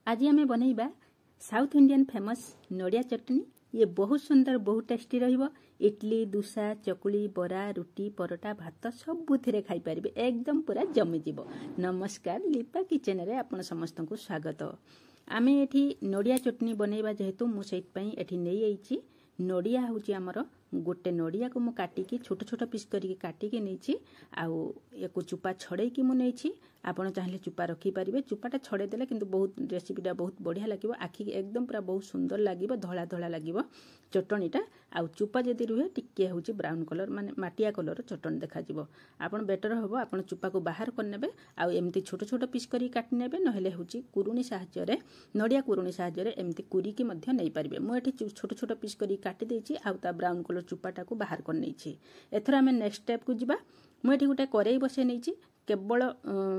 आज आम बनइबा south Indian famous नड़िया चटनी। ये बहुत सुंदर बहुत टेस्टी रहिबो। इडली दोसा चकुली बरा रुटी परोटा भात सबुथिरे खाई पारिबे, एकदम पूरा जमी जीवो। नमस्कार, लिपा किचन रे आपण समस्त को स्वागत। आमे एठी नड़िया चटनी बनइबा जेहेतु मु सेइत पई एठी नेई आइची। नड़िया होची हमर गोटे नड़िया को मु काटिकी छोट छोट पीस करिके काटिके नेइची। आउ एको चुपा छड़े की मु नेइची। आपण चाहिले चुपा रखी पारिबे। चुपाटा छड़े देले किंतु बहुत रेसिपीटा बहुत बढ़िया लागिबो। आखि एकदम पूरा बहुत सुंदर लागिबो, धळा धळा लागिबो चटणीटा। आउ चुपा जदि रुहे टिके होची ब्राउन कलर माने माटिया कलर चटणी देखा जिवो। आपण बेटर होबो आपण चुपा को बाहर कर नेबे। आउ एमती छोट छोट पीस करी काटि नेबे, नहेले होची कुरुणी साहाय्य रे नड़िया कुरुणी साहाय्य रे एमती कुरी की मध्य नै पारिबे। मु एठी छोट छोट पीस करी काटि देइची। आउ ता ब्राउन कलर चुपाटा को बाहर कर नेइची। एथरा आमे नेक्स्ट स्टेप को जिबा। मु एठी गुटे करेई बसे नेइची। केवल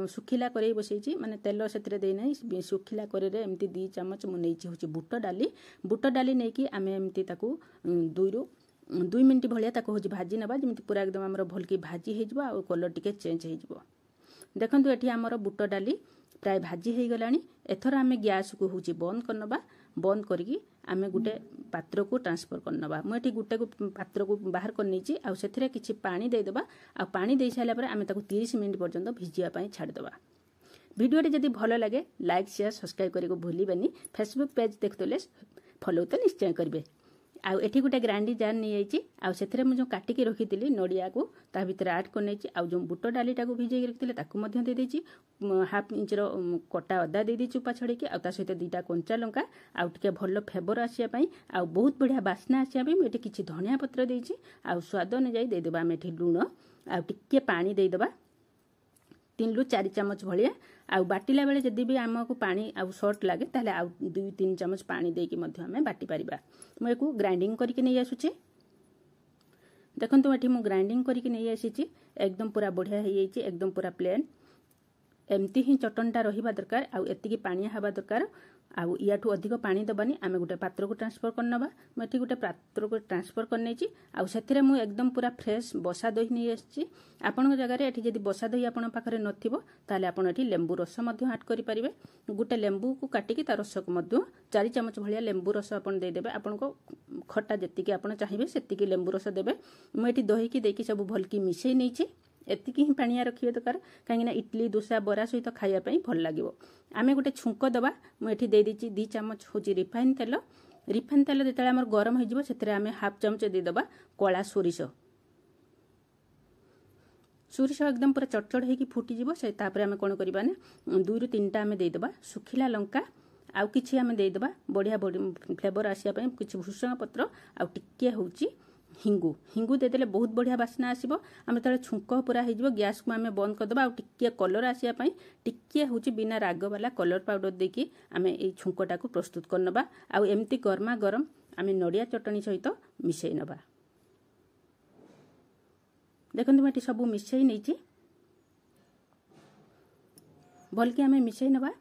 सुखिला करेई बसेइची, माने तेल सेतरे देई नै। सुखिला करे रे एमती 2 चम्मच मु नेइची होची बुट डाली नेकी आमे एमती ताकू 2 मिनिट भलिया ताकू होची भाजी नबा, जेमती पूरा एकदम हमर भलकी भाजी हे जिवो। आ कलर टिके चेंज हे जिवो। देखंतु एठी हमर बुट डाली प्राय भाजी हे गलानी। एथर आमे गैस को होची बंद करनबा। बंद करिकी आमे गुटे पात्र को ट्रांसफर करनबा। मु एठी गुटे को पात्र को बाहर कर नेची। आ सेथिरे किछि पानी दे देबा। आ पानी दे साइला परे आमे ताकू 30 मिनिट पर्यंत भिजिया पई छाड़ देबा। वीडियो टी जदि भलो लागे लाइक शेयर सब्सक्राइब करिको भूलिबेनी। फेसबुक पेज देखतले फॉलो तो निश्चय करिवे। आ एठी गुटे ग्राइंडिंग जार नै आइची। आ सेथिरे मु जो काटी के रखितिली नड़िया को ता भितर ऐड कर नेची। आ जो बुट डालीटा को भिजै रखितिले ताकू मध्य दे देची। हाफ इंच रो कटा अदा दे दी चुपा छड़े के। आ ता सहित 2टा कंचा लंका आ टिके भलो फ्लेवर आसिया पई आ बहुत बढ़िया बास्ना आसिया पई एठी किछि धनिया पत्र देची। आ स्वाद अनुसार दे देबा। हम एठी लूण आ टिके पानी दे देबा 3 रु 4 चम्मच भलिया। आ बाटिला बेले जदि भी हमको पानी आ शॉर्ट लागे ताले आ 2-3 चम्मच पानी देकी मध्य हमें बाटी परिबा। मु एको ग्राइंडिंग करके नै आसुची। देखंतु एठी मु ग्राइंडिंग करके नै आसीची। एकदम पूरा बढ़िया हे जाईची, एकदम पूरा प्लेन। एमती ही चटनटा रहिबा दरकार। आ एतिकी पानी हबा दरकार। आ याठू अधिक पानी दबानी। आमे गुटे पात्र को ट्रांसफर करनबा। मु एठी गुटे पात्र को ट्रांसफर करनेची। आ सेथिरे मु एकदम पूरा फ्रेश बसा दही नै आछी। आपन जगह रे एठी जदि बसा दही आपन पाखरे नथिबो ताले आपन एठी लेंबू रस मध्य ऐड करि परिबे। गुटे लेंबू को काटी की ता रस को मध्य 4 चम्मच भलिया लेंबू रस आपन दे देबे। आपन को खट्टा जतिकी आपन चाहिबे सेतिकी लेंबू रस देबे। मु एठी दही की देकी सब भलकी मिसै नैची। एतिकी ही पानिया रखिए दरकार, कहीं इडली दोसा बरा सहित खाया पई भल लागिवो। आमे गुटे छुंक दबा। मु एठी दे दीची 2 चम्मच होची रिफाइन तेल। रिफाइन तेल जेतले हमर गरम हो जिवो सेतरे आमे हाफ चम्मच दे दबा कोला सोरिष। सोरिष एकदम पूरा चटचट हेकी फुटी जिवो। से तापरे आमे कोन करबा ने 2 रु 3टा आमे दे दबा सुखिला लंका। आउ किछि आमे दे दबा बढ़िया फ्लेवर आसिया पई किछि भुसंग पत्र। आउ टिके होची हिंगू दे देले बहुत बढ़िया बास्ना आसीबो। आमे तळे छुंक पूरा हे जिवो। गैस को आमे बंद कर दबा। आ टिके कलर आसिया पई टिके होची बिना राग वाला कलर पाउडर देकी आमे ए छुंकटा को प्रस्तुत करनबा। आ एमती गरमा गरम आमे नड़िया चटनी सहित मिसै नबा। देखंतु मेटी सब मिसै नैची। भलके आमे मिसै नबा।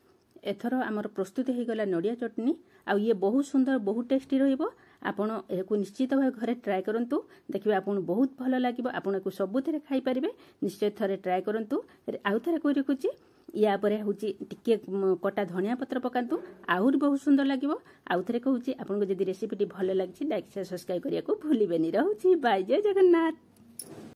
एथर आमर प्रस्तुत हे गला नड़िया चटनी। आ ये बहुत सुंदर बहुत टेस्टी रहिबो। आपण एको निश्चित भाव घरे ट्राई करंतु। देखिबे आपण बहुत भलो लागिबो। आपण एको सबुथिरे खाई परिबे। निश्चय थरे ट्राई करंतु। आउ थरे कोइ रखुची या परे होची टिके कटा धनिया पत्र पकांतु। आहुर बहुत सुंदर लागिबो। आउ थरे कहूची आपण को जदी रेसिपीटी भलो लागछि लाइक शेयर सब्सक्राइब करिया को भूलिबेनी। रहूची बाय, जय जगन्नाथ।